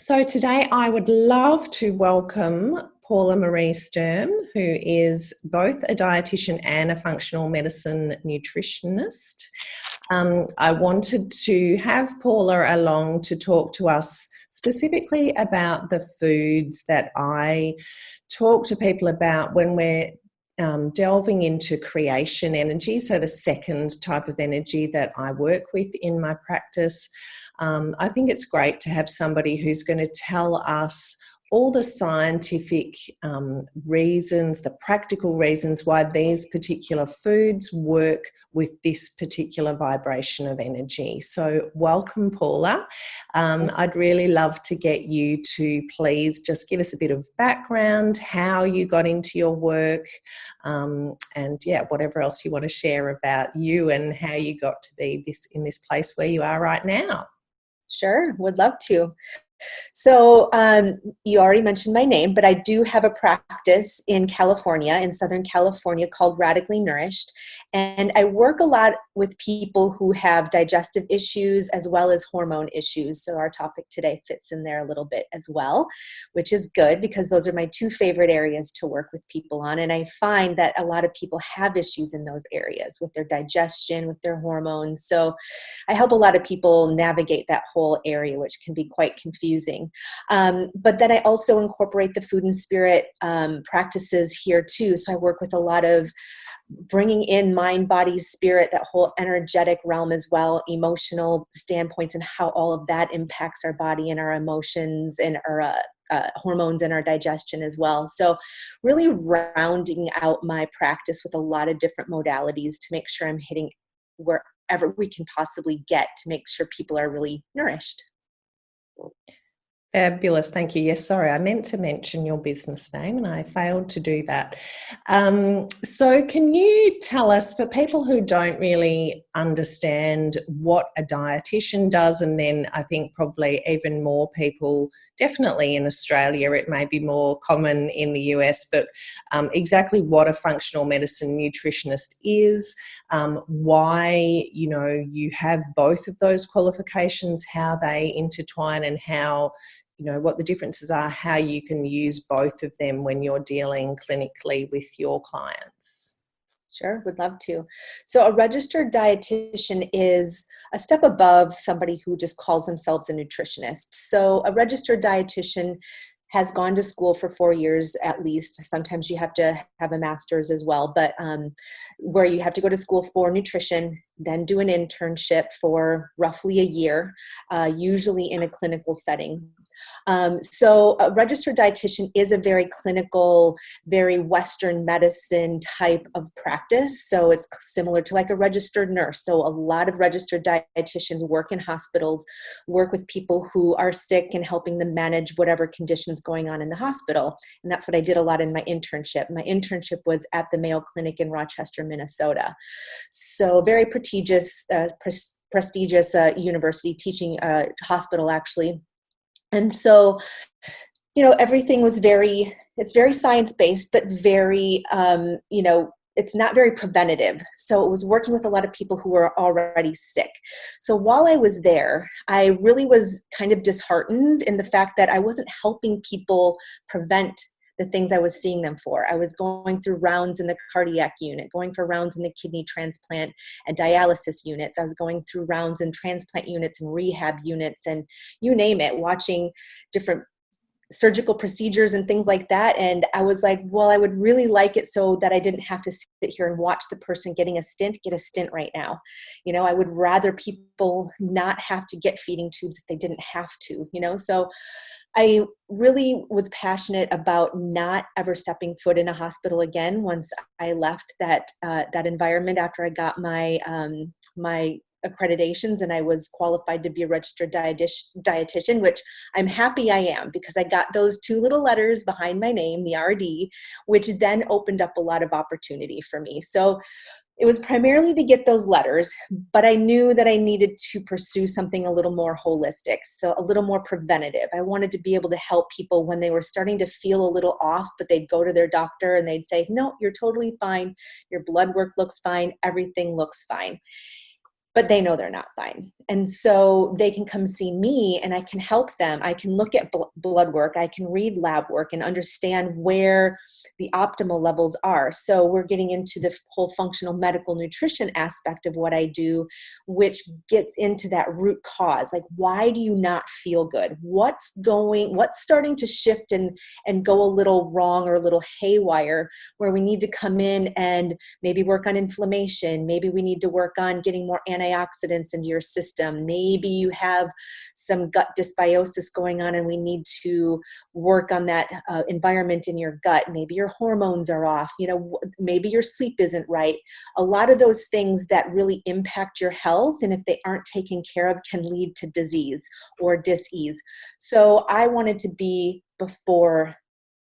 So today I would love to welcome Paula Marie Sturm, who is both a dietitian and a functional medicine nutritionist. I wanted to have Paula along to talk to us specifically about the foods that I talk to people about when we're delving into creation energy, so the second type of energy that I work with in my practice. I think it's great to have somebody who's going to tell us all the scientific reasons, the practical reasons why these particular foods work with this particular vibration of energy. So welcome, Paula. I'd really love to get you to please just give us a bit of background, how you got into your work, and whatever else you want to share about you and how you got to be in this place where you are right now. Sure, would love to. So you already mentioned my name, but I do have a practice in California, in Southern California, called Radically Nourished. And I work a lot with people who have digestive issues as well as hormone issues. So our topic today fits in there a little bit as well, which is good because those are my two favorite areas to work with people on. And I find that a lot of people have issues in those areas with their digestion, with their hormones. So I help a lot of people navigate that whole area, which can be quite confusing. But then I also incorporate the food and spirit practices here too. So I work with a lot of bringing in mind, body, spirit, that whole energetic realm as well, emotional standpoints, and how all of that impacts our body and our emotions and our hormones and our digestion as well. So really rounding out my practice with a lot of different modalities to make sure I'm hitting wherever we can possibly get to make sure people are really nourished. Fabulous. Thank you. Yes, sorry, I meant to mention your business name and I failed to do that. So can you tell us, for people who don't really understand what a dietitian does, and then I think probably even more people, definitely in Australia, it may be more common in the US, but exactly what a functional medicine nutritionist is, why, you have both of those qualifications, how they intertwine, and how, what the differences are, how you can use both of them when you're dealing clinically with your clients. Sure, would love to. So a registered dietitian is a step above somebody who just calls themselves a nutritionist. So a registered dietitian has gone to school for 4 years at least. Sometimes you have to have a master's as well, but where you have to go to school for nutrition, then do an internship for roughly a year, usually in a clinical setting. So a registered dietitian is a very clinical, very Western medicine type of practice. So it's similar to like a registered nurse. So a lot of registered dietitians work in hospitals, work with people who are sick and helping them manage whatever conditions going on in the hospital. And that's what I did a lot in my internship. My internship was at the Mayo Clinic in Rochester, Minnesota. So very prestigious university, teaching hospital actually. And so, everything was it's very science-based, but very, it's not very preventative. So it was working with a lot of people who were already sick. So while I was there, I really was kind of disheartened in the fact that I wasn't helping people prevent the things I was seeing them for. I was going through rounds in the cardiac unit, going for rounds in the kidney transplant and dialysis units. I was going through rounds in transplant units and rehab units and you name it, watching different surgical procedures and things like that. And I was like, well, I would really like it so that I didn't have to sit here and watch the person get a stint right now. I would rather people not have to get feeding tubes if they didn't have to, so I really was passionate about not ever stepping foot in a hospital again once I left that environment after I got my accreditations and I was qualified to be a registered dietitian, which I'm happy I am because I got those 2 little letters behind my name, the RD, which then opened up a lot of opportunity for me. So it was primarily to get those letters, but I knew that I needed to pursue something a little more holistic, so a little more preventative. I wanted to be able to help people when they were starting to feel a little off, but they'd go to their doctor and they'd say, no, you're totally fine. Your blood work looks fine. Everything looks fine. But they know they're not fine. And so they can come see me and I can help them. I can look at blood work. I can read lab work and understand where the optimal levels are. So we're getting into the whole functional medical nutrition aspect of what I do, which gets into that root cause. Like, why do you not feel good? What's starting to shift and go a little wrong or a little haywire, where we need to come in and maybe work on inflammation. Maybe we need to work on getting more antioxidants into your system. Maybe you have some gut dysbiosis going on and we need to work on that environment in your gut. Maybe your hormones are off. Maybe your sleep isn't right. A lot of those things that really impact your health, and if they aren't taken care of, can lead to disease or dis-ease. So I wanted to be before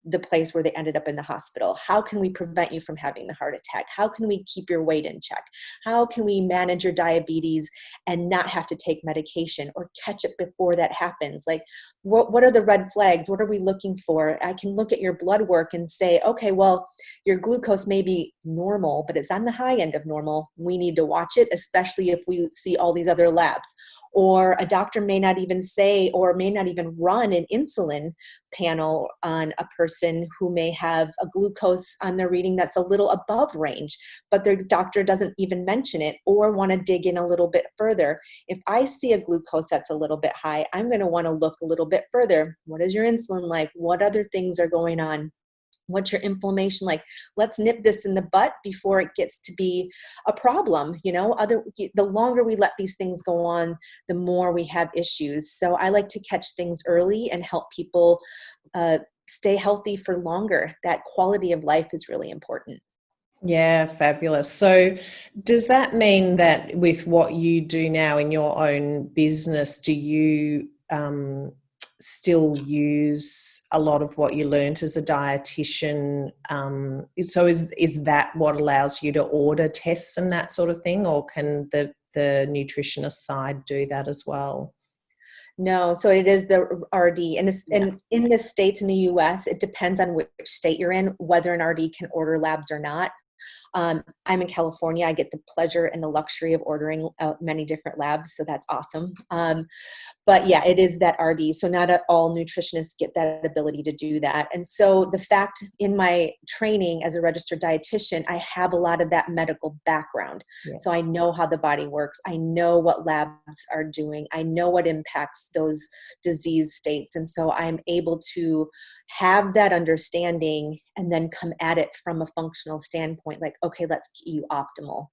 the place where they ended up in the hospital. How can we prevent you from having the heart attack? How can we keep your weight in check? How can we manage your diabetes and not have to take medication or catch it before that happens? Like, what are the red flags? What are we looking for? I can look at your blood work and say, okay, well, your glucose may be normal, but it's on the high end of normal. We need to watch it, especially if we see all these other labs. Or a doctor may not even say, or may not even run an insulin panel on a person who may have a glucose on their reading that's a little above range, but their doctor doesn't even mention it or want to dig in a little bit further. If I see a glucose that's a little bit high, I'm going to want to look a little bit further. What is your insulin like? What other things are going on? What's your inflammation like? Let's nip this in the butt before it gets to be a problem. The longer we let these things go on, the more we have issues. So I like to catch things early and help people stay healthy for longer. That quality of life is really important. Yeah, fabulous. So does that mean that with what you do now in your own business, do you still use a lot of what you learned as a dietitian? So is that what allows you to order tests and that sort of thing, or can the nutritionist side do that as well? No, so it is the RD. And in the States, in the US, it depends on which state you're in, whether an RD can order labs or not. I'm in California. I get the pleasure and the luxury of ordering many different labs, so that's awesome. But yeah, it is that RD. So not all nutritionists get that ability to do that. And so the fact in my training as a registered dietitian, I have a lot of that medical background. Yeah. So I know how the body works. I know what labs are doing. I know what impacts those disease states. And so I'm able to have that understanding and then come at it from a functional standpoint, like, okay, let's get you optimal.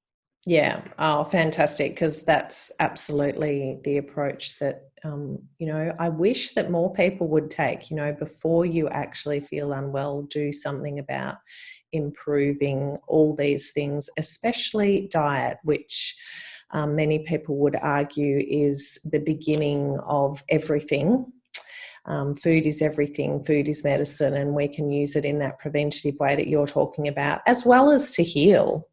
Yeah. Oh, fantastic. Because that's absolutely the approach that, I wish that more people would take. Before you actually feel unwell, do something about improving all these things, especially diet, which many people would argue is the beginning of everything. Food is everything, food is medicine, and we can use it in that preventative way that you're talking about, as well as to heal.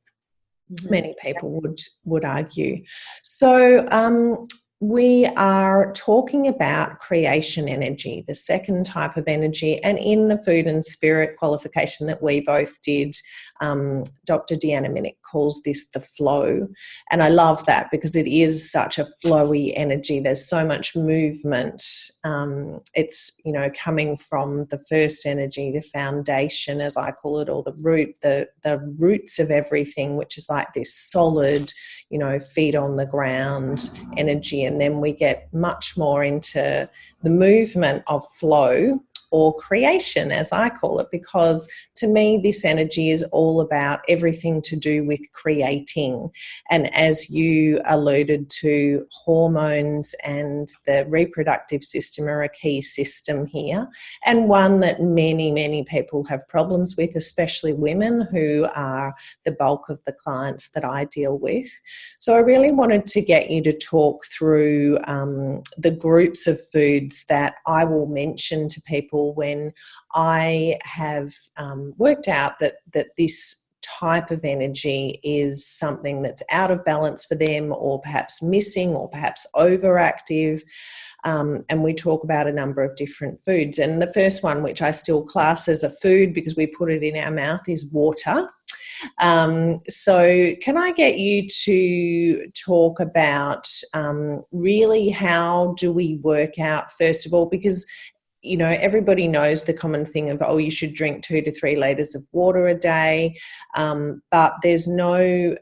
Mm-hmm. Many people would argue. So we are talking about creation energy, the second type of energy, and in the food and spirit qualification that we both did, Dr. Deanna Minnick calls this the flow. And I love that because it is such a flowy energy. There's so much movement. It's, coming from the first energy, the foundation, as I call it, or the root, the roots of everything, which is like this solid, feet on the ground energy. And then we get much more into the movement of flow, or creation, as I call it, because to me, this energy is all about everything to do with creating. And as you alluded to, hormones and the reproductive system are a key system here, and one that many, many people have problems with, especially women, who are the bulk of the clients that I deal with. So I really wanted to get you to talk through the groups of foods that I will mention to people when I have worked out that this type of energy is something that's out of balance for them, or perhaps missing, or perhaps overactive. And we talk about a number of different foods. And the first one, which I still class as a food because we put it in our mouth, is water. So can I get you to talk about really how do we work out, first of all, because you know, everybody knows the common thing of, oh, you should drink 2 to 3 litres of water a day, but there's no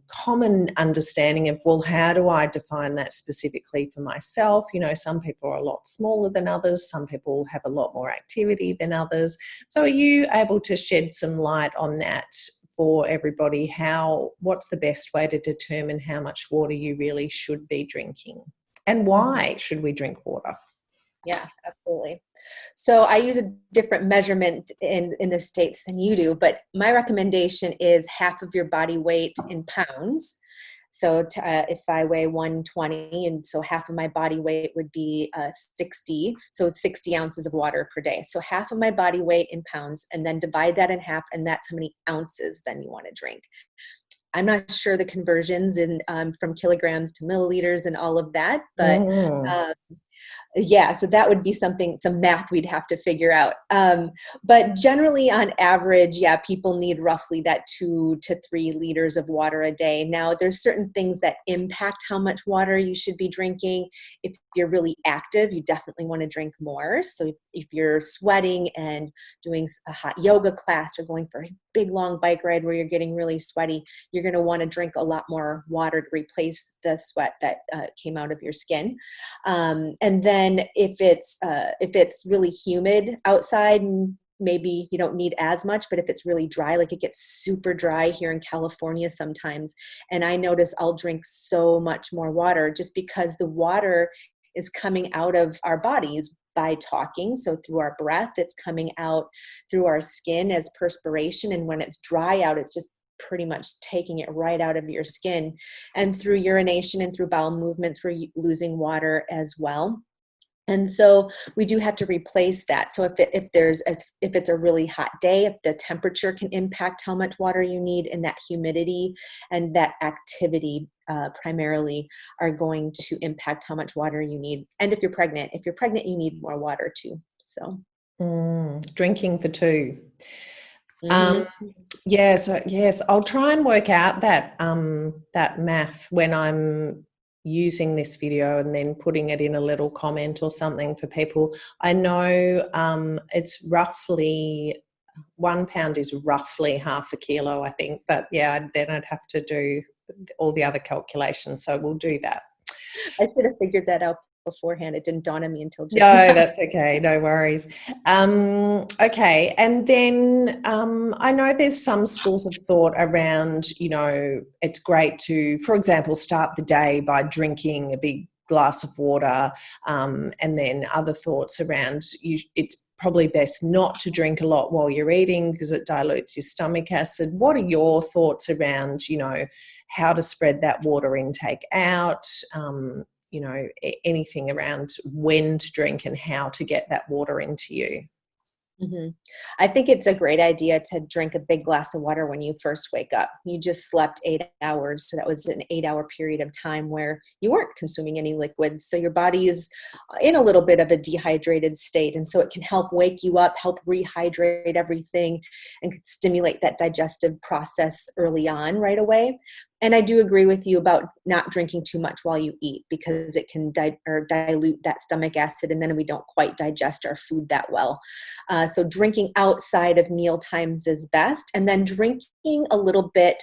common understanding of, well, how do I define that specifically for myself? You know, some people are a lot smaller than others, some people have a lot more activity than others. So are you able to shed some light on that for everybody? What's the best way to determine how much water you really should be drinking? And why should we drink water? Yeah, absolutely. So I use a different measurement in the States than you do, but my recommendation is half of your body weight in pounds. So if I weigh 120, and so half of my body weight would be 60, so 60 ounces of water per day. So half of my body weight in pounds, and then divide that in half, and that's how many ounces then you want to drink. I'm not sure the conversions in from kilograms to milliliters and all of that, but yeah, so that would be some math we'd have to figure out. But generally on average, yeah, people need roughly that 2 to 3 liters of water a day. Now, there's certain things that impact how much water you should be drinking. If you're really active, you definitely want to drink more. So if you're sweating and doing a hot yoga class or going for a big long bike ride where you're getting really sweaty, you're going to want to drink a lot more water to replace the sweat that came out of your skin. And then if it's really humid outside, maybe you don't need as much, but if it's really dry, like it gets super dry here in California sometimes, and I notice I'll drink so much more water just because the water is coming out of our bodies by talking. So through our breath, it's coming out through our skin as perspiration. And when it's dry out, it's just pretty much taking it right out of your skin. And through urination and through bowel movements, we're losing water as well. And so we do have to replace that. So if it's a really hot day, if the temperature can impact how much water you need, and that humidity and that activity primarily are going to impact how much water you need. And if you're pregnant, you need more water too. So drinking for 2. Yes, I'll try and work out that math when I'm using this video, and then putting it in a little comment or something for people. I know it's roughly 1 pound is roughly half a kilo, I think, but yeah, then I'd have to do all the other calculations, so we'll do that. I should have figured that out beforehand. It didn't dawn on me until just now. That's okay, no worries. Okay, and then I know there's some schools of thought around, you know, it's great to, for example, start the day by drinking a big glass of water, and then other thoughts around it's probably best not to drink a lot while you're eating because it dilutes your stomach acid. What are your thoughts around, you know, how to spread that water intake out? You know, anything around when to drink and how to get that water into you. I think it's a great idea to drink a big glass of water when you first wake up. You just slept 8 hours. So that was an 8-hour period of time where you weren't consuming any liquids. So your body is in a little bit of a dehydrated state. And so it can help wake you up, help rehydrate everything, and stimulate that digestive process early on right away. And I do agree with you about not drinking too much while you eat, because it can dilute that stomach acid, and then we don't quite digest our food that well. So drinking outside of meal times is best, and then drinking a little bit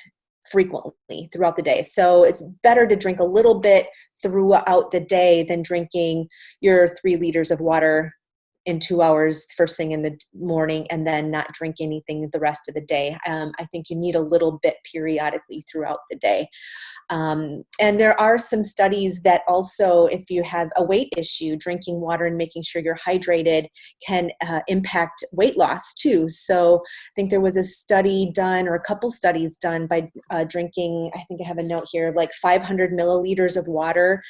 frequently throughout the day. So it's better to drink a little bit throughout the day than drinking your 3 liters of water in 2 hours first thing in the morning and then not drink anything the rest of the day. I think you need a little bit periodically throughout the day. And there are some studies that also, if you have a weight issue, drinking water and making sure you're hydrated can impact weight loss too. So I think there was a study done, or a couple studies done, by drinking, I think I have a note here, like 500 milliliters of water,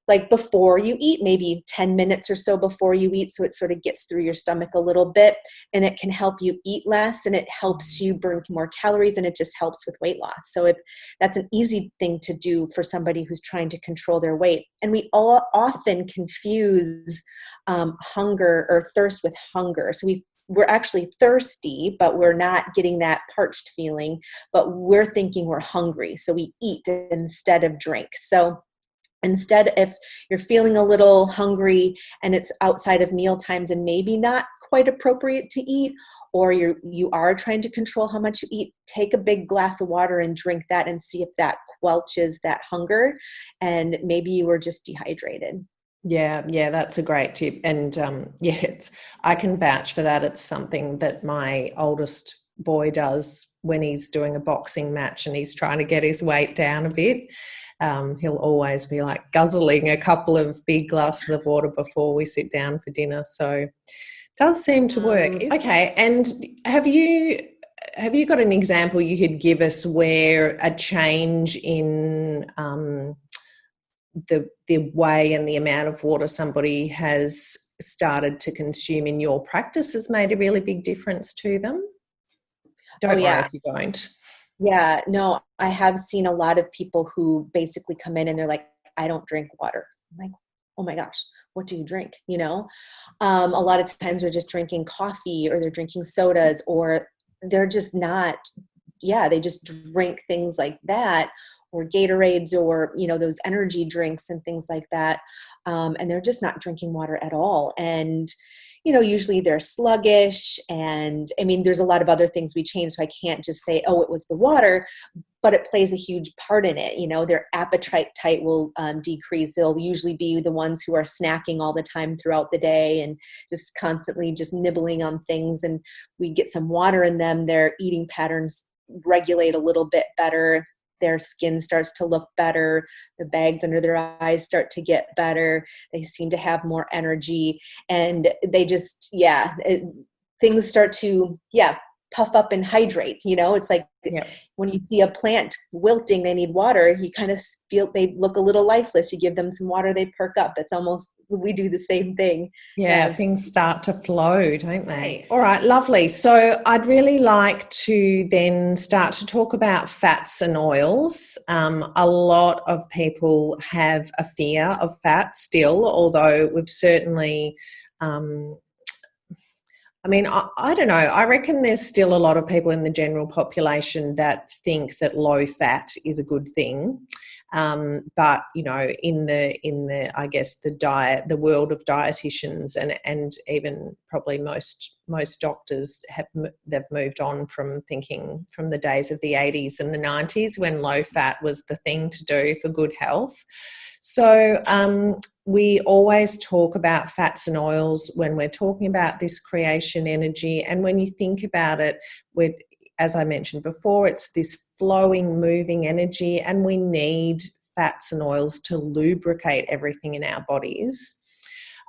like before you eat, maybe 10 minutes or so before you eat, so it sort of gets through your stomach a little bit, and it can help you eat less, and it helps you burn more calories, and it just helps with weight loss. So that's an easy thing to do for somebody who's trying to control their weight. And we all often confuse hunger or thirst with hunger. So we we're actually thirsty, but we're not getting that parched feeling, but we're thinking we're hungry. So we eat instead of drink. So instead, if you're feeling a little hungry and it's outside of meal times and maybe not quite appropriate to eat, or you are trying to control how much you eat, take a big glass of water and drink that and see if that quelches that hunger, and maybe you were just dehydrated. Yeah, that's a great tip. And I can vouch for that. It's something that my oldest boy does when he's doing a boxing match and he's trying to get his weight down a bit. He'll always be like guzzling a couple of big glasses of water before we sit down for dinner. So it does seem to work. Okay, and have you got an example you could give us where a change in the way and the amount of water somebody has started to consume in your practice has made a really big difference to them? Don't worry if you don't. Yeah, no, I have seen a lot of people who basically come in and they're like, I don't drink water. I'm like, oh my gosh, what do you drink? You know, a lot of times they're just drinking coffee or they're drinking sodas, or they're just not, they just drink things like that, or Gatorades, or, you know, those energy drinks and things like that. And they're just not drinking water at all. And, you know, usually they're sluggish. And I mean, there's a lot of other things we change. So I can't just say, oh, it was the water, but it plays a huge part in it. You know, their appetite will decrease. They'll usually be the ones who are snacking all the time throughout the day and just constantly just nibbling on things. And we get some water in them, their eating patterns regulate a little bit better. Their skin starts to look better. The bags under their eyes start to get better. They seem to have more energy, and they just, things start to, puff up and hydrate. You know, it's like when you see a plant wilting, they need water. You kind of feel they look a little lifeless. You give them some water, they perk up. It's almost, we do the same thing. Yeah, things start to flow, don't they? All right, lovely. So I'd really like to then start to talk about fats and oils. A lot of people have a fear of fat still, although we've certainly I don't know. I reckon there's still a lot of people in the general population that think that low fat is a good thing. But you know, in the I guess the world of dietitians and even probably most doctors they've moved on from thinking from the days of the 80s and the 90s when low fat was the thing to do for good health. So we always talk about fats and oils when we're talking about this creation energy. And when you think about it, as I mentioned before, it's this flowing, moving energy, and we need fats and oils to lubricate everything in our bodies.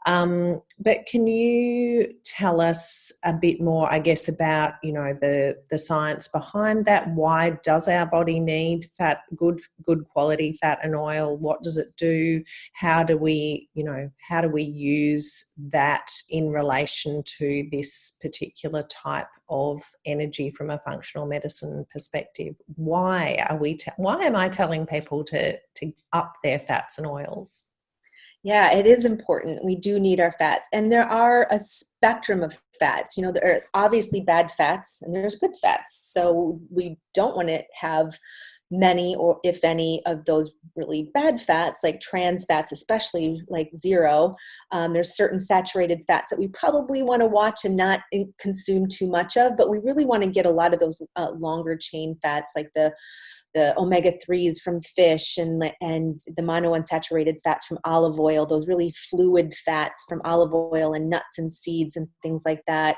But can you tell us a bit more, I guess, about, you know, the science behind that? Why does our body need fat, good quality fat and oil? What does it do? How do we use that in relation to this particular type of energy from a functional medicine perspective? Why am I telling people to up their fats and oils? Yeah, it is important. We do need our fats. And there are a spectrum of fats. You know, there's obviously bad fats and there's good fats. So we don't want to have many, or if any, of those really bad fats, like trans fats, especially like zero. There's certain saturated fats that we probably want to watch and not consume too much of, but we really want to get a lot of those longer chain fats, like the omega-3s from fish and the monounsaturated fats from olive oil, those really fluid fats from olive oil and nuts and seeds and things like that.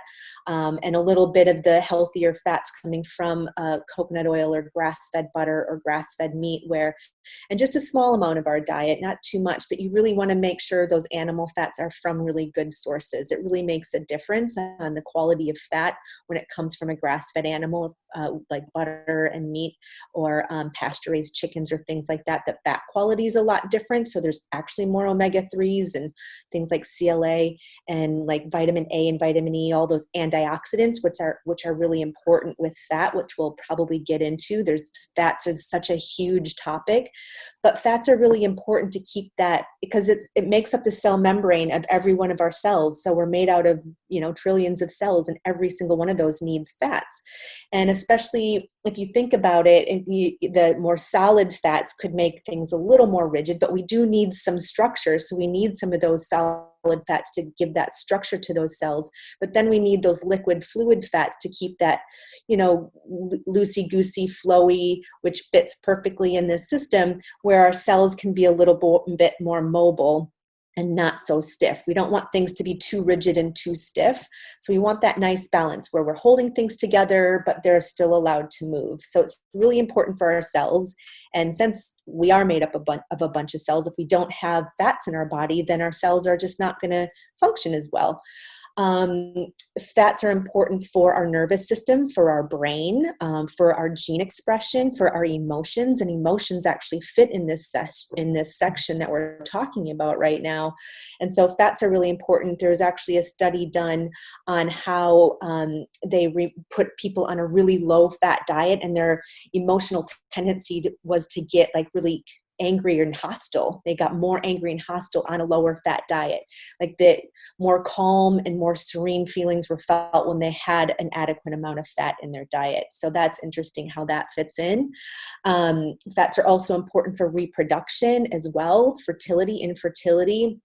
And a little bit of the healthier fats coming from coconut oil or grass-fed butter or grass-fed meat, and just a small amount of our diet, not too much, but you really want to make sure those animal fats are from really good sources. It really makes a difference on the quality of fat when it comes from a grass-fed animal, like butter and meat, or pasture-raised chickens or things like that. The fat quality is a lot different. So there's actually more omega-3s and things like CLA and like vitamin A and vitamin E, all those antioxidants, which are really important with fat, which we'll probably get into. Fats is such a huge topic, But fats are really important to keep that, because it makes up the cell membrane of every one of our cells. So we're made out of, trillions of cells, and every single one of those needs fats. And especially if you think about it, the more solid fats could make things a little more rigid, but we do need some structure. So we need some of those solid fats to give that structure to those cells. But then we need those liquid fluid fats to keep that, loosey-goosey, flowy, which fits perfectly in this system, where our cells can be a little bit more mobile and not so stiff. We don't want things to be too rigid and too stiff. So we want that nice balance where we're holding things together, but they're still allowed to move. So it's really important for our cells. And since we are made up of a bunch of cells, if we don't have fats in our body, then our cells are just not going to function as well. Fats are important for our nervous system, for our brain, for our gene expression, for our emotions, and emotions actually fit in this section that we're talking about right now. And so fats are really important. There's actually a study done on how they put people on a really low fat diet, and their emotional tendency was to get like really angry and hostile. They got more angry and hostile on a lower fat diet. Like the more calm and more serene feelings were felt when they had an adequate amount of fat in their diet. So that's interesting how that fits in. Fats are also important for reproduction as well, fertility, infertility.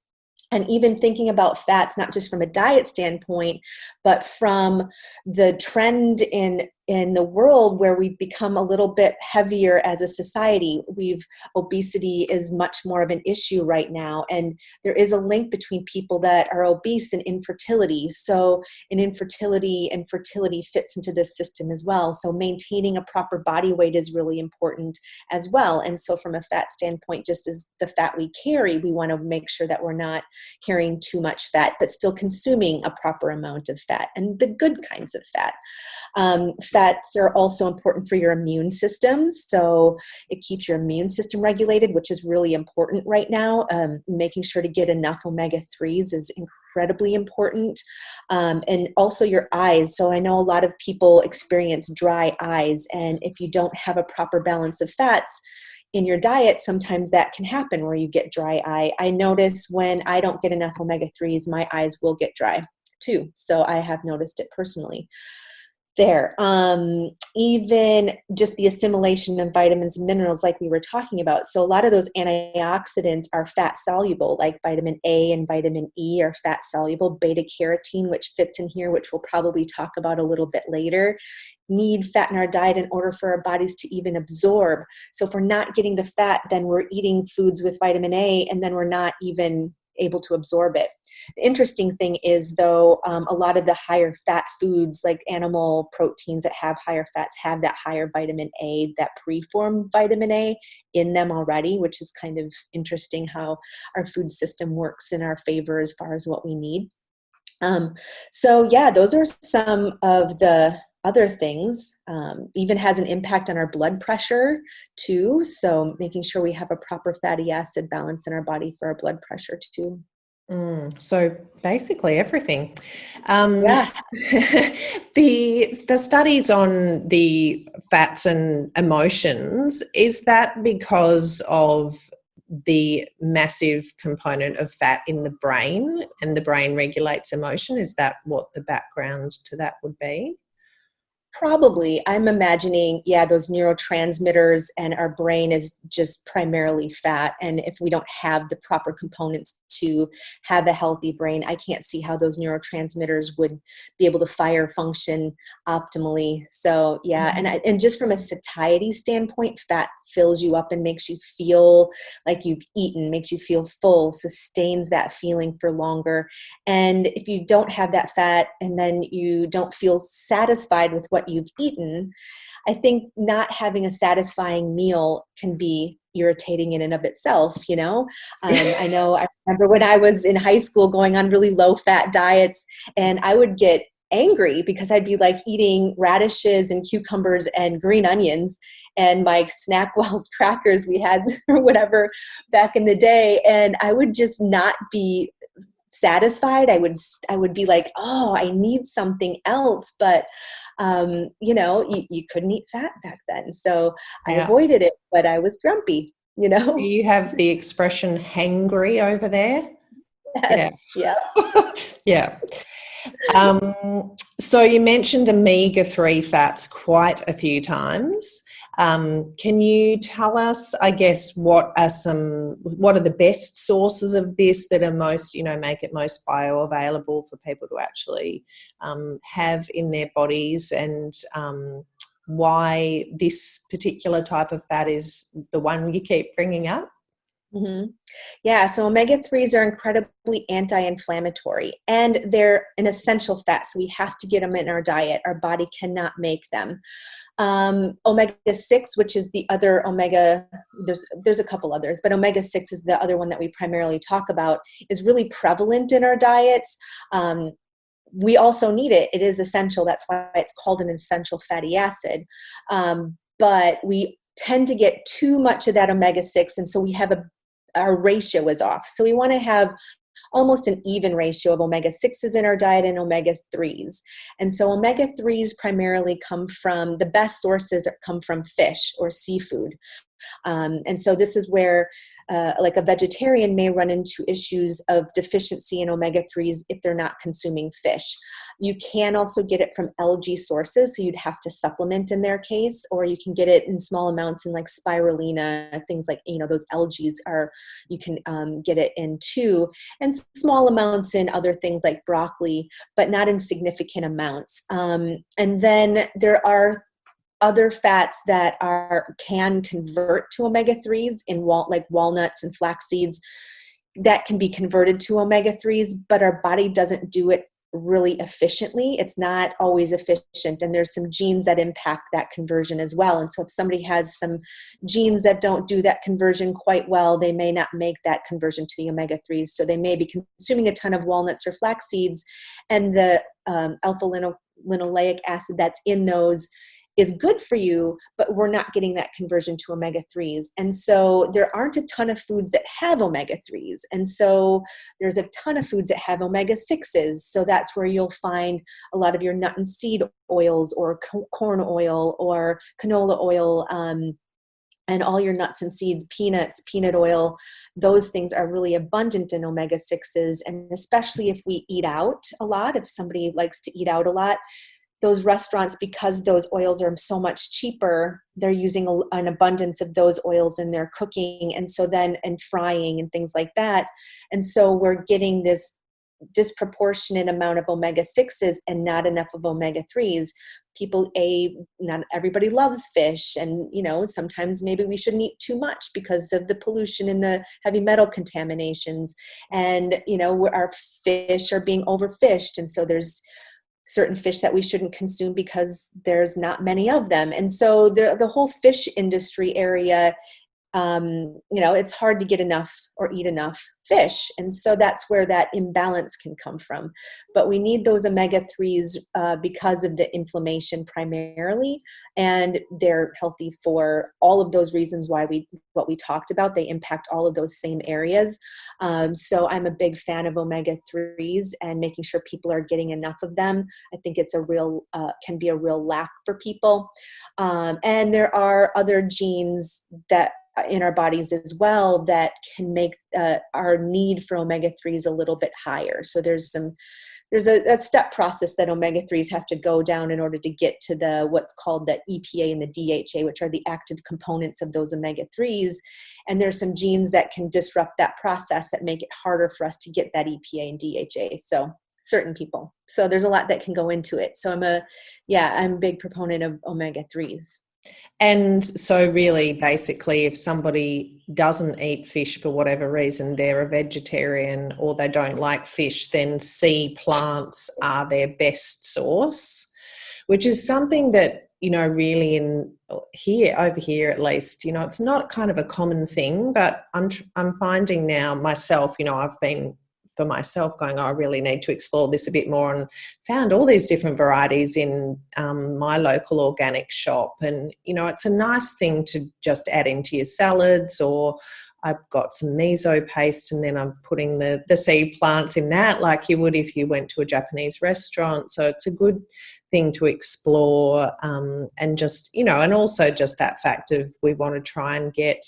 And even thinking about fats, not just from a diet standpoint, but from the trend in the world where we've become a little bit heavier as a society. Obesity is much more of an issue right now. And there is a link between people that are obese and infertility. So in infertility and fertility fits into this system as well. So maintaining a proper body weight is really important as well. And so from a fat standpoint, just as the fat we carry, we want to make sure that we're not carrying too much fat, but still consuming a proper amount of fat and the good kinds of fat. Fats are also important for your immune system. So it keeps your immune system regulated, which is really important right now. Making sure to get enough omega-3s is incredibly important. And also your eyes. So I know a lot of people experience dry eyes, and if you don't have a proper balance of fats in your diet, sometimes that can happen where you get dry eye. I notice when I don't get enough omega-3s, my eyes will get dry too. So I have noticed it personally there. Even just the assimilation of vitamins and minerals like we were talking about. So a lot of those antioxidants are fat soluble, like vitamin A and vitamin E are fat soluble. Beta carotene, which fits in here, which we'll probably talk about a little bit later, need fat in our diet in order for our bodies to even absorb. So if we're not getting the fat, then we're eating foods with vitamin A, and then we're not even able to absorb it. The interesting thing is, though, a lot of the higher fat foods, like animal proteins that have higher fats, have that higher vitamin A, that preformed vitamin A in them already, which is kind of interesting how our food system works in our favor as far as what we need. So yeah, those are some of the other things. Even has an impact on our blood pressure too. So making sure we have a proper fatty acid balance in our body for our blood pressure too. So basically everything. Yeah. The studies on the fats and emotions, is that because of the massive component of fat in the brain, and the brain regulates emotion? Is that what the background to that would be? Probably. I'm imagining, those neurotransmitters, and our brain is just primarily fat. And if we don't have the proper components to have a healthy brain, I can't see how those neurotransmitters would be able to function optimally. So and just from a satiety standpoint, fat fills you up and makes you feel like you've eaten, makes you feel full, sustains that feeling for longer. And if you don't have that fat, and then you don't feel satisfied with what you've eaten, I think not having a satisfying meal can be irritating in and of itself, I know I remember when I was in high school going on really low fat diets, and I would get angry because I'd be like eating radishes and cucumbers and green onions and my snack Wells crackers we had or whatever back in the day, and I would just not be satisfied. I would be like, oh, I need something else. But, you couldn't eat fat back then. So I avoided it, but I was grumpy. you know? You have the expression hangry over there. Yeah. Yes, yeah. Yeah. So you mentioned omega-3 fats quite a few times. Can you tell us, I guess, what are the best sources of this that are most, make it most bioavailable for people to actually have in their bodies, and why this particular type of fat is the one you keep bringing up? Mm-hmm. Yeah, so omega-3s are incredibly anti-inflammatory, and they're an essential fat, so we have to get them in our diet. Our body cannot make them. Omega-6, which is the other omega, there's a couple others, but omega-6 is the other one that we primarily talk about, is really prevalent in our diets. We also need it. It is essential. That's why it's called an essential fatty acid. But we tend to get too much of that omega-6, and so we have our ratio is off. So we want to have almost an even ratio of omega-6s in our diet and omega-3s. And so omega-3s primarily the best sources come from fish or seafood. And so this is where like a vegetarian may run into issues of deficiency in omega-3s if they're not consuming fish. You can also get it from algae sources, so you'd have to supplement in their case, or you can get it in small amounts in like spirulina, things like, those algae you can get it in too, and small amounts in other things like broccoli, but not in significant amounts. And then there are other fats that can convert to omega-3s in like walnuts and flax seeds, that can be converted to omega-3s, but our body doesn't do it really efficiently. It's not always efficient, and there's some genes that impact that conversion as well. And so if somebody has some genes that don't do that conversion quite well, they may not make that conversion to the omega-3s. So they may be consuming a ton of walnuts or flax seeds, and the alpha linoleic acid that's in those is good for you, but we're not getting that conversion to omega-3s. And so there aren't a ton of foods that have omega-3s. And so there's a ton of foods that have omega-6s. So that's where you'll find a lot of your nut and seed oils, or corn oil, or canola oil, and all your nuts and seeds, peanuts, peanut oil. Those things are really abundant in omega-6s. And especially if we eat out a lot, if somebody likes to eat out a lot, those restaurants, because those oils are so much cheaper, they're using an abundance of those oils in their cooking, and frying and things like that. And so we're getting this disproportionate amount of omega-6s and not enough of omega-3s. Not everybody loves fish, and sometimes maybe we shouldn't eat too much because of the pollution and the heavy metal contaminations, and our fish are being overfished, and so there's certain fish that we shouldn't consume because there's not many of them. And so the whole fish industry area, it's hard to get enough or eat enough fish. And so that's where that imbalance can come from. But we need those omega-3s because of the inflammation primarily, and they're healthy for all of those reasons what we talked about. They impact all of those same areas. So I'm a big fan of omega-3s and making sure people are getting enough of them. I think it's can be a real lack for people. And there are other genes that in our bodies as well that can make our need for omega-3s a little bit higher. So there's a step process that omega-3s have to go down in order to get to what's called the EPA and the DHA, which are the active components of those omega-3s. And there's some genes that can disrupt that process that make it harder for us to get that EPA and DHA. So certain people. So there's a lot that can go into it. So I'm a big proponent of omega-3s. And so really, basically, if somebody doesn't eat fish for whatever reason, they're a vegetarian or they don't like fish, then sea plants are their best source, which is something that, really over here at least, it's not kind of a common thing, but I'm finding now myself, I've been for myself going, I really need to explore this a bit more, and found all these different varieties in my local organic shop. And, it's a nice thing to just add into your salads, or I've got some miso paste and then I'm putting the sea plants in that like you would if you went to a Japanese restaurant. So it's a good thing to explore, and just, and also just that fact of we want to try and get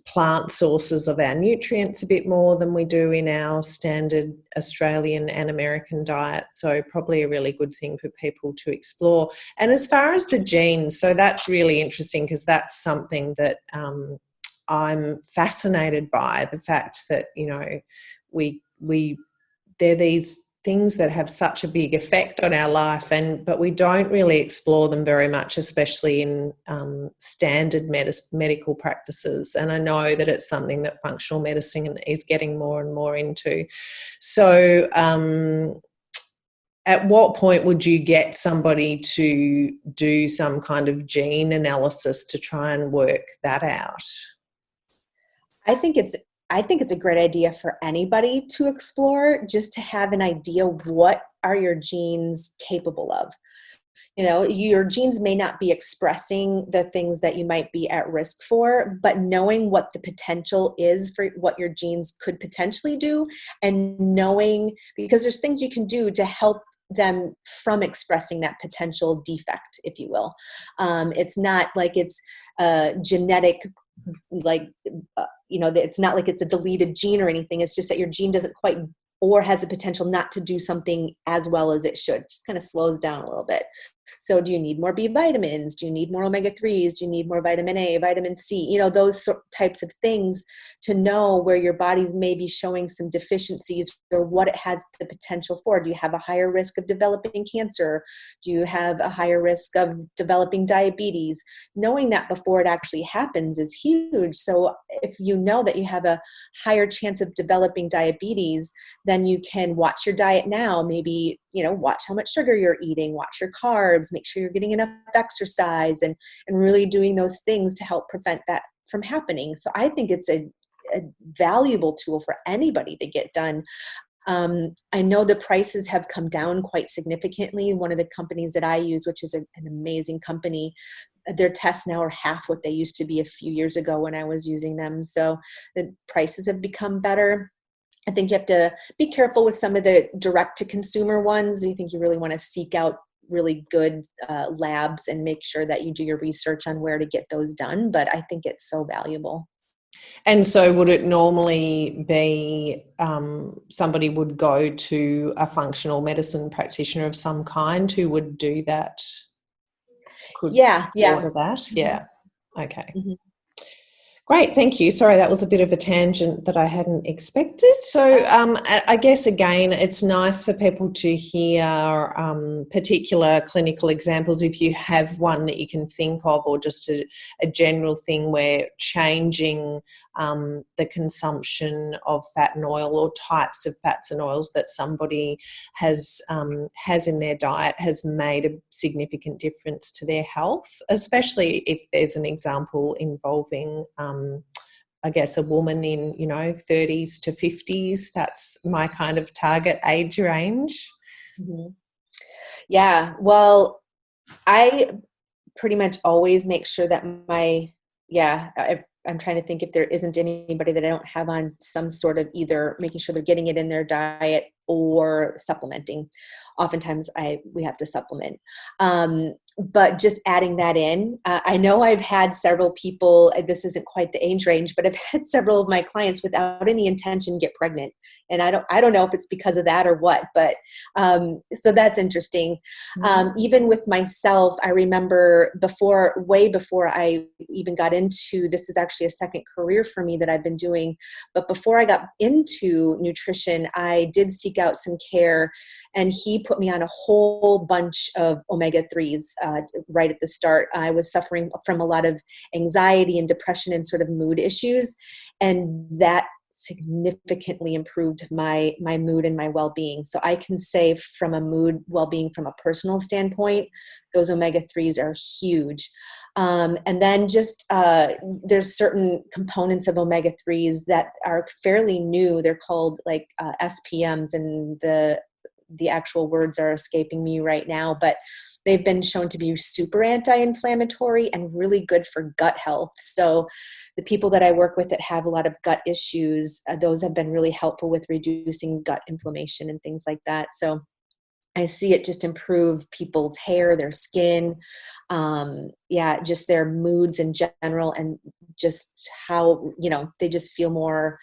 plant sources of our nutrients a bit more than we do in our standard Australian and American diet. So probably a really good thing for people to explore. And as far as the genes, so that's really interesting, because that's something that I'm fascinated by, the fact that, you know, they're these things that have such a big effect on our life, but we don't really explore them very much, especially in standard medical practices. And I know that it's something that functional medicine is getting more and more into. So at what point would you get somebody to do some kind of gene analysis to try and work that out? I think it's a great idea for anybody to explore, just to have an idea, what are your genes capable of? You know, your genes may not be expressing the things that you might be at risk for, but knowing what the potential is for what your genes could potentially do, and knowing, because there's things you can do to help them from expressing that potential defect, if you will. It's not like it's genetic, like, it's not like it's a deleted gene or anything. It's just that your gene doesn't quite, or has the potential not to do something as well as it should. Just kind of slows down a little bit. So do you need more B vitamins? Do you need more omega-3s? Do you need more vitamin A, vitamin C? Those types of things, to know where your body's maybe showing some deficiencies or what it has the potential for. Do you have a higher risk of developing cancer? Do you have a higher risk of developing diabetes? Knowing that before it actually happens is huge. So if you know that you have a higher chance of developing diabetes, then you can watch your diet now. Maybe, watch how much sugar you're eating, watch your carbs, make sure you're getting enough exercise, and really doing those things to help prevent that from happening. So I think it's a valuable tool for anybody to get done. I know the prices have come down quite significantly. One of the companies that I use, which is an amazing company, their tests now are half what they used to be a few years ago when I was using them. So the prices have become better. I think you have to be careful with some of the direct-to-consumer ones. I think you really want to seek out really good labs and make sure that you do your research on where to get those done. But I think it's so valuable. And so would it normally be somebody would go to a functional medicine practitioner of some kind who would do that? Could order that? Mm-hmm. Yeah. Okay. Mm-hmm. Great, thank you. Sorry, that was a bit of a tangent that I hadn't expected. So I guess, again, it's nice for people to hear particular clinical examples, if you have one that you can think of, or just a general thing where changing the consumption of fat and oil, or types of fats and oils that somebody has in their diet, has made a significant difference to their health, especially if there's an example involving I guess a woman in 30s to 50s. That's my kind of target age range. Mm-hmm. Yeah, well, I pretty much always make sure that I'm trying to think if there isn't anybody that I don't have on some sort of either making sure they're getting it in their diet or supplementing. Oftentimes we have to supplement. But just adding that in, I know I've had several people, this isn't quite the age range, but I've had several of my clients without any intention get pregnant. And I don't know if it's because of that or what, but so that's interesting. Even with myself, I remember way before I even got into, this is actually a second career for me that I've been doing, but before I got into nutrition, I did seek out some care, and he put me on a whole bunch of omega-3s right at the start. I was suffering from a lot of anxiety and depression and sort of mood issues, and that significantly improved my mood and my well-being. So I can say, from a mood well-being, from a personal standpoint, those omega-3s are huge. And then just there's certain components of omega-3s that are fairly new. They're called like SPMs, and the actual words are escaping me right now, but they've been shown to be super anti-inflammatory and really good for gut health. So the people that I work with that have a lot of gut issues, those have been really helpful with reducing gut inflammation and things like that. So I see it just improve people's hair, their skin, just their moods in general, and just how, they just feel more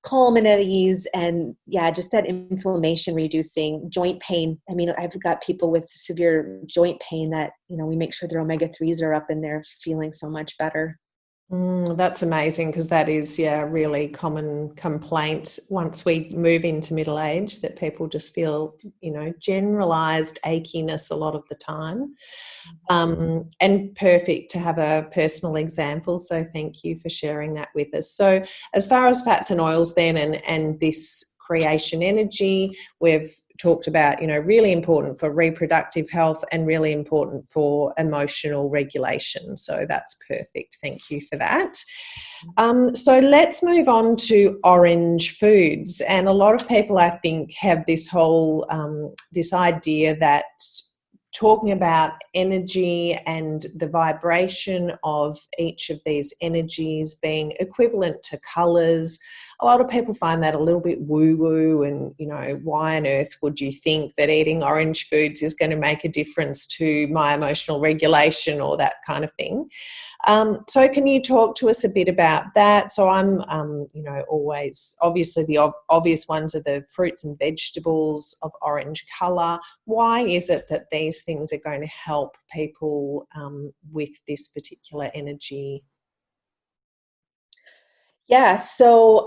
calm and at ease. And just that inflammation reducing, joint pain. I mean, I've got people with severe joint pain that, we make sure their omega-3s are up and they're feeling so much better. That's amazing, because that is, a really common complaint once we move into middle age, that people just feel, generalized achiness a lot of the time. And perfect to have a personal example. So thank you for sharing that with us. So as far as fats and oils then, and this creation energy, we've talked about, really important for reproductive health and really important for emotional regulation. So that's perfect. Thank you for that. So let's move on to orange foods. And a lot of people, I think, have this whole, this idea that talking about energy and the vibration of each of these energies being equivalent to colours, a lot of people find that a little bit woo-woo, and, why on earth would you think that eating orange foods is going to make a difference to my emotional regulation or that kind of thing. So can you talk to us a bit about that? So I'm, always, obviously the obvious ones are the fruits and vegetables of orange colour. Why is it that these things are going to help people with this particular energy? Yeah, so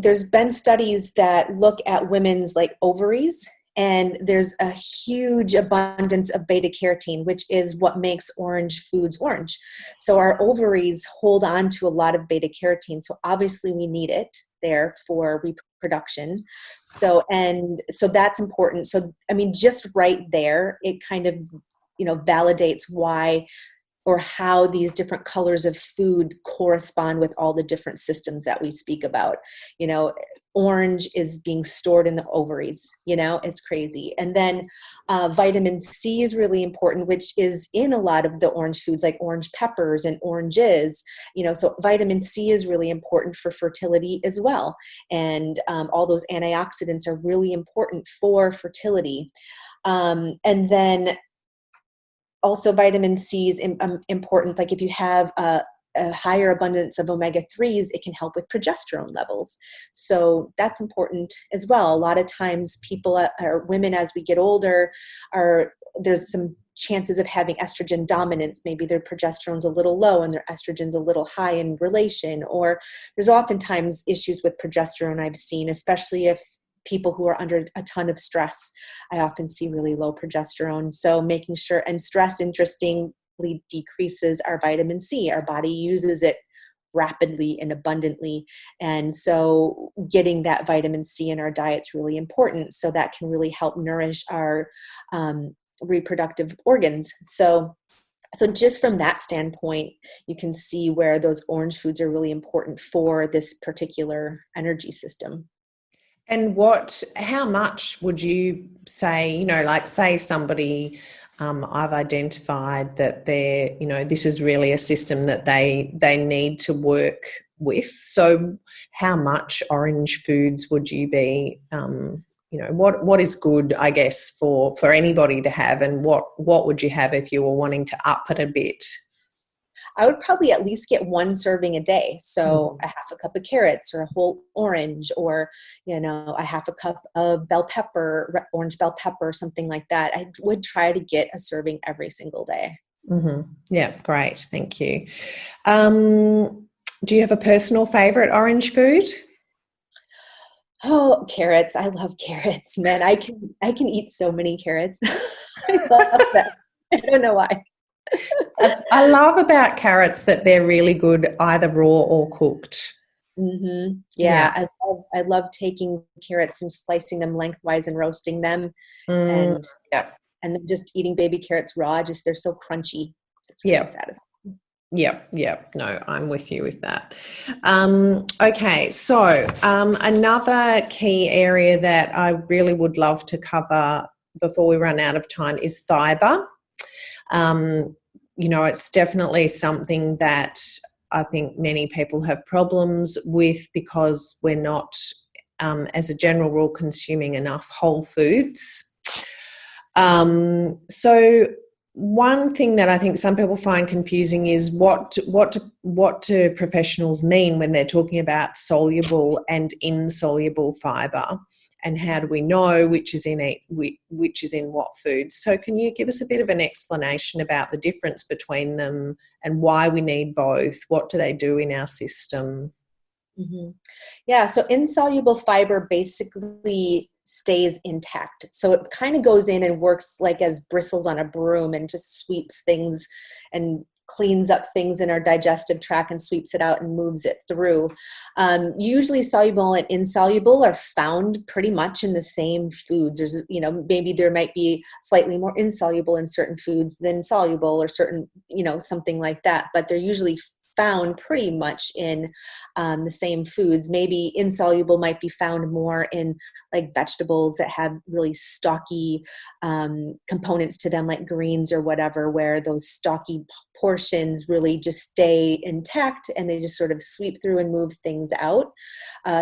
there's been studies that look at women's ovaries, and there's a huge abundance of beta carotene, which is what makes orange foods orange. So our ovaries hold on to a lot of beta carotene. So obviously we need it there for reproduction. So that's important. So, I mean, just right there, it kind of, validates why or how these different colors of food correspond with all the different systems that we speak about. Orange is being stored in the ovaries, it's crazy. And then vitamin C is really important, which is in a lot of the orange foods, like orange peppers and oranges, so vitamin C is really important for fertility as well. And all those antioxidants are really important for fertility. And then also, vitamin C is important. Like if you have a higher abundance of omega-3s, it can help with progesterone levels. So that's important as well. A lot of times people, or women as we get older, there's some chances of having estrogen dominance. Maybe their progesterone's a little low and their estrogen's a little high in relation. Or there's oftentimes issues with progesterone I've seen, especially if people who are under a ton of stress. I often see really low progesterone. So making sure, and stress interestingly decreases our vitamin C. Our body uses it rapidly and abundantly. And so getting that vitamin C in our diet is really important. So that can really help nourish our reproductive organs. So just from that standpoint, you can see where those orange foods are really important for this particular energy system. And how much would you say, say somebody, I've identified that this is really a system that they need to work with. So how much orange foods would you be, what is good, I guess, for anybody to have, and what would you have if you were wanting to up it a bit? I would probably at least get one serving a day. So a half a cup of carrots, or a whole orange, or, a half a cup of bell pepper, orange bell pepper, something like that. I would try to get a serving every single day. Mm-hmm. Yeah, great. Thank you. Do you have a personal favorite orange food? Oh, carrots. I love carrots, man. I can eat so many carrots. I love that. I don't know why. I love about carrots that they're really good either raw or cooked. Mm-hmm. Yeah. I love taking carrots and slicing them lengthwise and roasting them, and then just eating baby carrots raw. Just they're so crunchy. Just really satisfying. Yep. No, I'm with you with that. Okay, so another key area that I really would love to cover before we run out of time is fibre. It's definitely something that I think many people have problems with, because we're not, as a general rule, consuming enough whole foods So one thing that I think some people find confusing is what do professionals mean when they're talking about soluble and insoluble fibre, and how do we know which is in what foods? So can you give us a bit of an explanation about the difference between them and why we need both? What do they do in our system? Mm-hmm. Yeah, so insoluble fiber basically stays intact. So it kind of goes in and works like as bristles on a broom and just sweeps things and cleans up things in our digestive tract and sweeps it out and moves it through. Usually soluble and insoluble are found pretty much in the same foods. There's, maybe there might be slightly more insoluble in certain foods than soluble, or certain, something like that, but they're usually found pretty much in the same foods. Maybe insoluble might be found more in like vegetables that have really stocky components to them, like greens or whatever, where those stocky portions really just stay intact and they just sort of sweep through and move things out.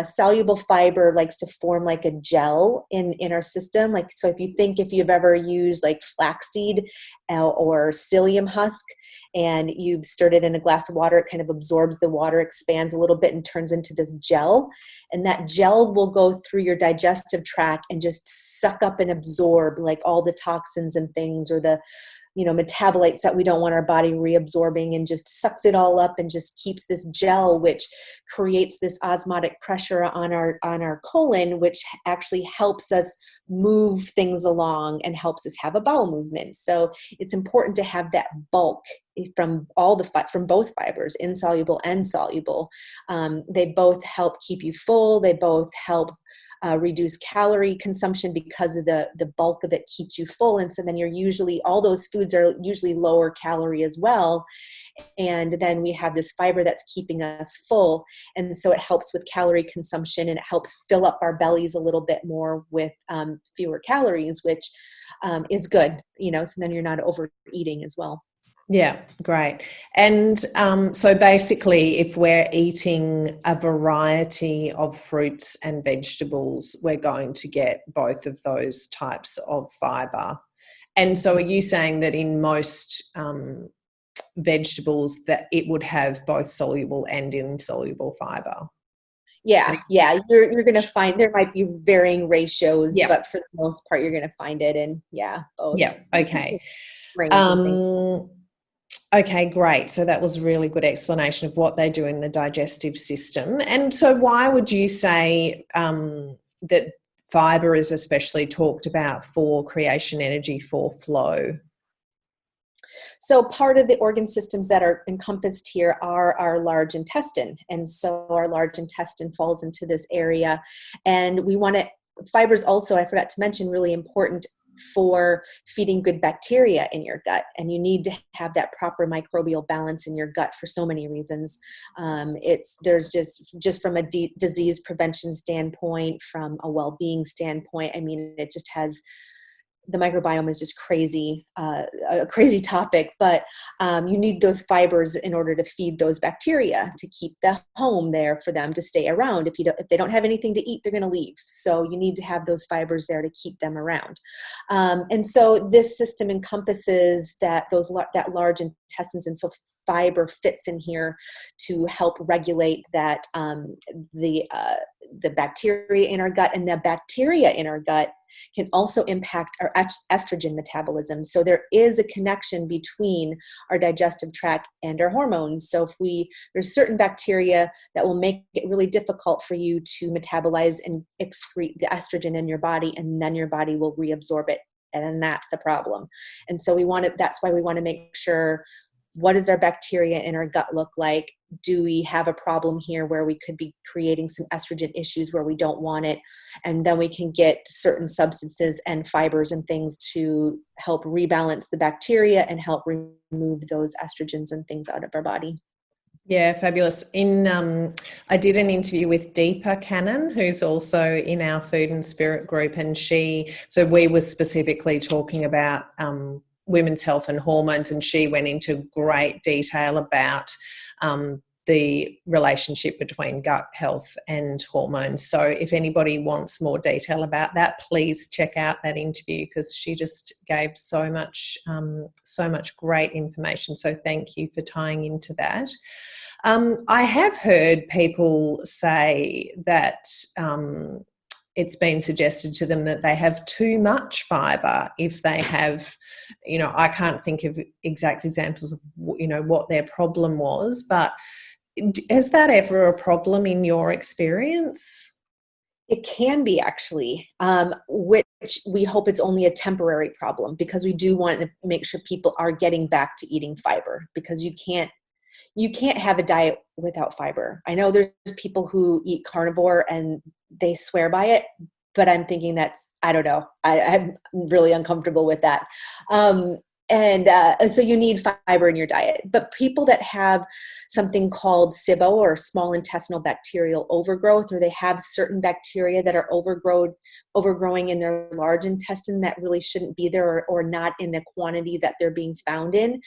Soluble fiber likes to form like a gel in our system. Like, so if you've ever used like flaxseed or psyllium husk, and you've stirred it in a glass of water, it kind of absorbs the water, expands a little bit, and turns into this gel. And that gel will go through your digestive tract and just suck up and absorb like all the toxins and things, or the metabolites that we don't want our body reabsorbing, and just sucks it all up and just keeps this gel, which creates this osmotic pressure on our colon, which actually helps us move things along and helps us have a bowel movement. So it's important to have that bulk from from both fibers, insoluble and soluble. They both help keep you full. They both help reduce calorie consumption because of the bulk of it keeps you full. And so then all those foods are usually lower calorie as well. And then we have this fiber that's keeping us full. And so it helps with calorie consumption, and it helps fill up our bellies a little bit more with fewer calories, which is good, so then you're not overeating as well. Yeah, great. And so basically, if we're eating a variety of fruits and vegetables, we're going to get both of those types of fibre. And so are you saying that in most vegetables that it would have both soluble and insoluble fibre? Yeah. You're going to find there might be varying ratios, yeah. But for the most part, you're going to find it in, both. Yeah, okay. Okay, great. So that was a really good explanation of what they do in the digestive system. And so why would you say that fibre is especially talked about for creation energy for flow? So part of the organ systems that are encompassed here are our large intestine. And so our large intestine falls into this area. And fibers also, I forgot to mention, really important for feeding good bacteria in your gut. And you need to have that proper microbial balance in your gut for so many reasons. There's just from a disease prevention standpoint, from a well-being standpoint, I mean, it just has, the microbiome is just crazy, a crazy topic, but you need those fibers in order to feed those bacteria, to keep the home there for them to stay around. If they don't have anything to eat, they're going to leave. So you need to have those fibers there to keep them around. And so this system encompasses that large intestines, and so fiber fits in here to help regulate that the bacteria in our gut. And the bacteria in our gut can also impact our estrogen metabolism. So there is a connection between our digestive tract and our hormones. So there's certain bacteria that will make it really difficult for you to metabolize and excrete the estrogen in your body, and then your body will reabsorb it. And then that's the problem. And so that's why we want to make sure, what does our bacteria in our gut look like? Do we have a problem here where we could be creating some estrogen issues where we don't want it? And then we can get certain substances and fibers and things to help rebalance the bacteria and help remove those estrogens and things out of our body. Yeah, fabulous. I did an interview with Deepa Cannon, who's also in our Food and Spirit group, and so we were specifically talking about women's health and hormones, and she went into great detail about the relationship between gut health and hormones. So if anybody wants more detail about that, please check out that interview, because she just gave so much great information. So thank you for tying into that. I have heard people say that it's been suggested to them that they have too much fibre if they have, I can't think of exact examples of, what their problem was, but is that ever a problem in your experience? It can be, actually, which we hope it's only a temporary problem, because we do want to make sure people are getting back to eating fiber, because you can't have a diet without fiber. I know there's people who eat carnivore and they swear by it, but I'm thinking I don't know. I'm really uncomfortable with that. And so you need fiber in your diet. But people that have something called SIBO, or small intestinal bacterial overgrowth, or they have certain bacteria that are overgrowing in their large intestine that really shouldn't be there, or not in the quantity that they're being found in,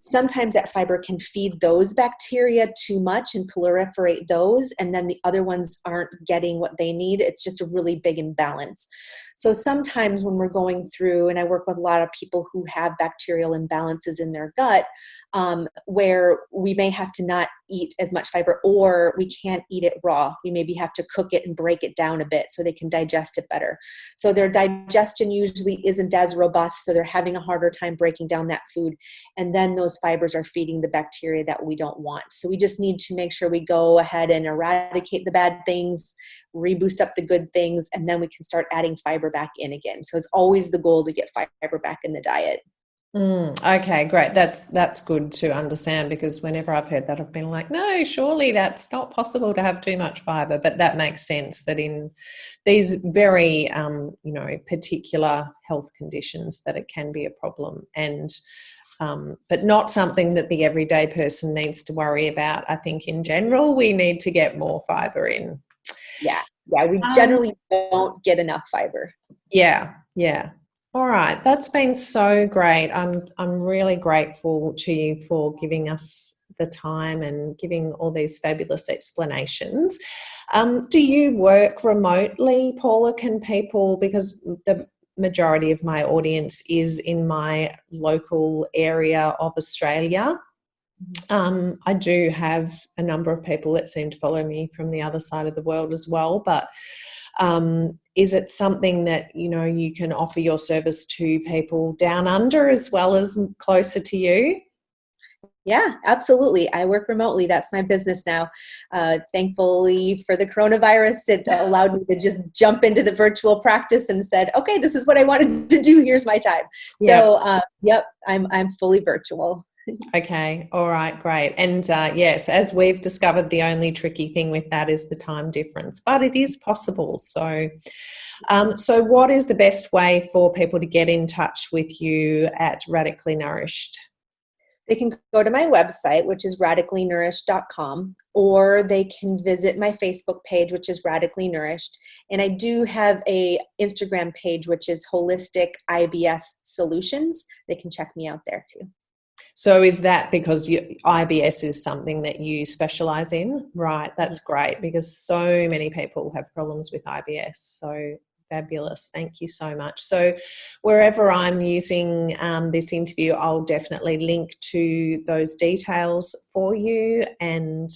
sometimes that fiber can feed those bacteria too much and proliferate those, and then the other ones aren't getting what they need. It's just a really big imbalance. So sometimes when we're going through, and I work with a lot of people who have bacterial imbalances in their gut, where we may have to not eat as much fiber, or we can't eat it raw. We maybe have to cook it and break it down a bit so they can digest it better. So their digestion usually isn't as robust, so they're having a harder time breaking down that food. And then those fibers are feeding the bacteria that we don't want. So we just need to make sure we go ahead and eradicate the bad things, reboost up the good things, and then we can start adding fiber back in again. So it's always the goal to get fiber back in the diet. Okay, great. That's good to understand, because whenever I've heard that, I've been like, no, surely that's not possible to have too much fiber. But that makes sense, that in these very, particular health conditions, that it can be a problem, and but not something that the everyday person needs to worry about. I think in general, we need to get more fiber in. Yeah, we generally don't get enough fiber. Yeah. All right, that's been so great. I'm really grateful to you for giving us the time and giving all these fabulous explanations. Do you work remotely, Paula? Can people, because the majority of my audience is in my local area of Australia, I do have a number of people that seem to follow me from the other side of the world as well, but is it something that, you can offer your service to people down under as well as closer to you? Yeah, absolutely. I work remotely. That's my business now. Thankfully for the coronavirus, it allowed me to just jump into the virtual practice and said, okay, this is what I wanted to do. Here's my time. So, I'm fully virtual. Okay. All right. Great. And yes, as we've discovered, the only tricky thing with that is the time difference, but it is possible. So, so what is the best way for people to get in touch with you at Radically Nourished? They can go to my website, which is radicallynourished.com, or they can visit my Facebook page, which is Radically Nourished. And I do have a Instagram page, which is Holistic IBS Solutions. They can check me out there too. So is that because IBS is something that you specialize in? Right, that's great, because so many people have problems with IBS. So fabulous. Thank you so much. So wherever I'm using this interview, I'll definitely link to those details for you, and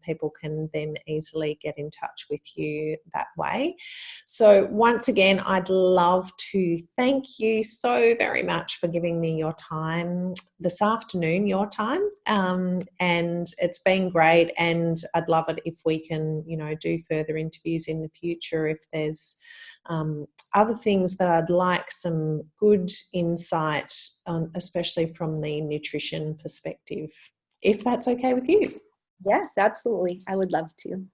people can then easily get in touch with you that way. So once again, I'd love to thank you so very much for giving me your time this afternoon, your time. And it's been great, and I'd love it if we can, do further interviews in the future if there's other things that I'd like some good insight on, especially from the nutrition perspective, if that's okay with you. Yes, absolutely. I would love to.